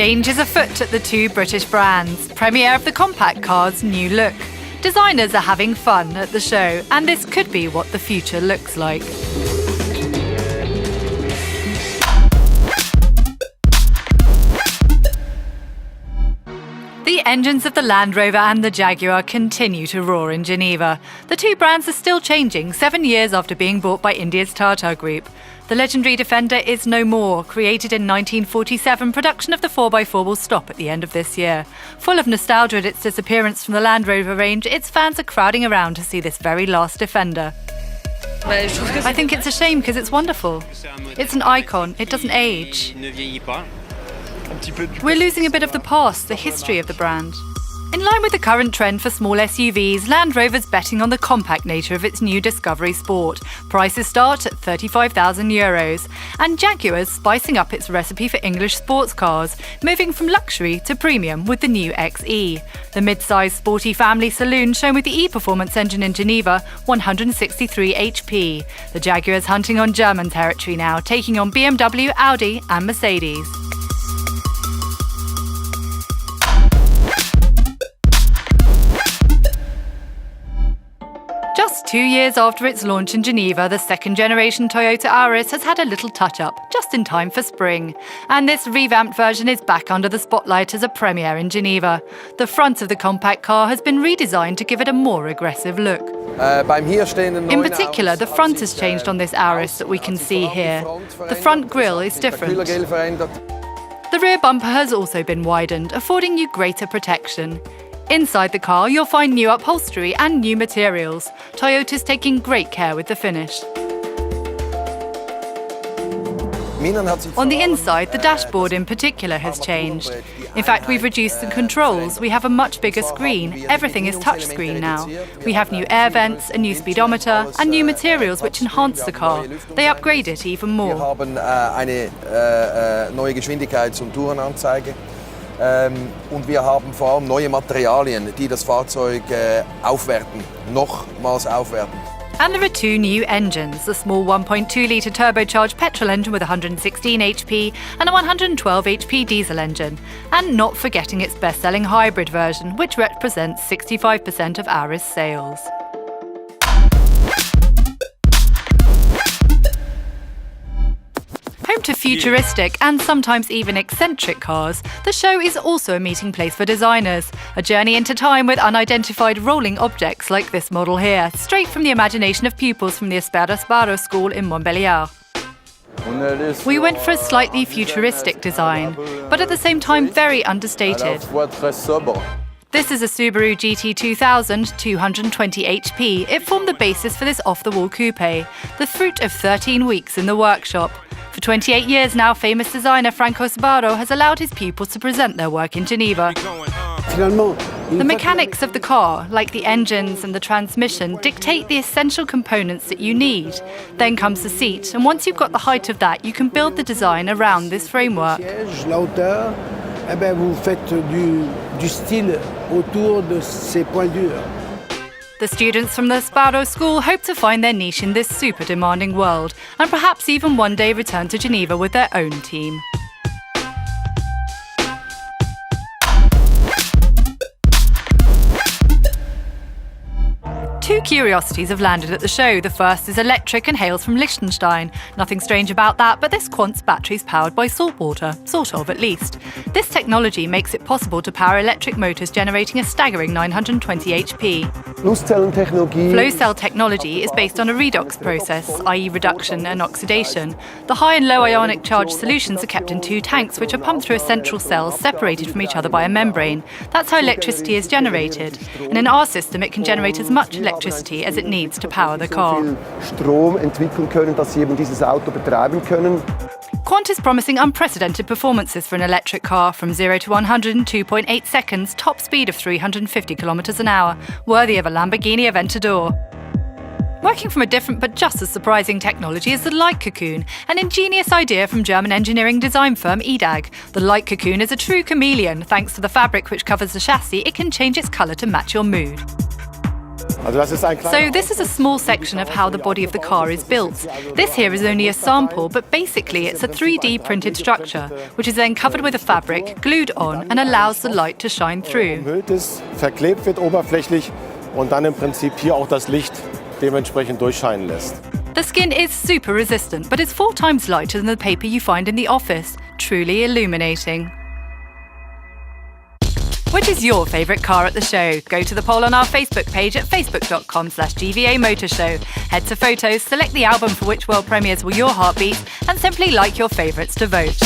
Change is afoot at the two British brands, premiere of the compact car's new look. Designers are having fun at the show, and this could be what the future looks like. The engines of the Land Rover and the Jaguar continue to roar in Geneva. The two brands are still changing 7 years after being bought by India's Tata Group. The legendary Defender is no more. Created in 1947, production of the 4x4 will stop at the end of this year. Full of nostalgia at its disappearance from the Land Rover range, its fans are crowding around to see this very last Defender. I think it's a shame because it's wonderful. It's an icon. It doesn't age. We're losing a bit of the past, the history of the brand. In line with the current trend for small SUVs, Land Rover's betting on the compact nature of its new Discovery Sport. Prices start at €35,000. And Jaguar's spicing up its recipe for English sports cars, moving from luxury to premium with the new XE. The mid-sized sporty family saloon shown with the E-Performance engine in Geneva, 163 HP. The Jaguar's hunting on German territory now, taking on BMW, Audi and Mercedes. Just 2 years after its launch in Geneva, the second-generation Toyota Auris has had a little touch-up, just in time for spring. And this revamped version is back under the spotlight as a premiere in Geneva. The front of the compact car has been redesigned to give it a more aggressive look. In particular, the front has changed on this Auris that we can see here. The front grille is different. The rear bumper has also been widened, affording you greater protection. Inside the car, you'll find new upholstery and new materials. Toyota's taking great care with the finish. On the inside, the dashboard in particular has changed. In fact, we've reduced the controls. We have a much bigger screen. Everything is touchscreen now. We have new air vents, a new speedometer, and new materials which enhance the car. They upgrade it even more. Und wir haben vor allem neue Materialien, die das Fahrzeug aufwerten, nochmals aufwerten. And there are two new engines, a small 1.2-litre turbocharged petrol engine with 116 HP and a 112 HP diesel engine. And not forgetting its best-selling hybrid version, which represents 65% of Auris sales. Home to futuristic and sometimes even eccentric cars, the show is also a meeting place for designers. A journey into time with unidentified rolling objects like this model here, straight from the imagination of pupils from the Sparrow School in Montbéliard. We went for a slightly futuristic design, but at the same time very understated. This is a Subaru GT2000 220 HP. It formed the basis for this off-the-wall coupe, the fruit of 13 weeks in the workshop. For 28 years now, famous designer Franco Sbarro has allowed his pupils to present their work in Geneva. The mechanics of the car, like the engines and the transmission, dictate the essential components that you need. Then comes the seat, and once you've got the height of that, you can build the design around this framework. The students from the Sparrow School hope to find their niche in this super demanding world, and perhaps even one day return to Geneva with their own team. Two curiosities have landed at the show. The first is electric and hails from Liechtenstein. Nothing strange about that, but this Quant's battery is powered by salt water, sort of at least. This technology makes it possible to power electric motors generating a staggering 920 HP. Flow cell technology is based on a redox process, i.e. reduction and oxidation. The high and low ionic charged solutions are kept in two tanks which are pumped through a central cell separated from each other by a membrane. That's how electricity is generated. And in our system it can generate as much electricity as it needs to power the car. Quant is promising unprecedented performances for an electric car, from 0 to 100 in 2.8 seconds, top speed of 350 kilometers an hour, worthy of a Lamborghini Aventador. Working from a different but just as surprising technology is the light cocoon, an ingenious idea from German engineering design firm EDAG. The light cocoon is a true chameleon. Thanks to the fabric which covers the chassis, it can change its colour to match your mood. So this is a small section of how the body of the car is built. This here is only a sample, but basically it's a 3D printed structure, which is then covered with a fabric, glued on, and allows the light to shine through. Verklebt wird oberflächlich und dann im Prinzip hier auch das Licht dementsprechend durchscheinen lässt. The skin is super resistant, but it's 4 times lighter than the paper you find in the office. Truly illuminating. Which is your favourite car at the show? Go to the poll on our Facebook page at facebook.com/GVA Motor Show. Head to photos, select the album for which world premieres will your heart beat, and simply like your favourites to vote.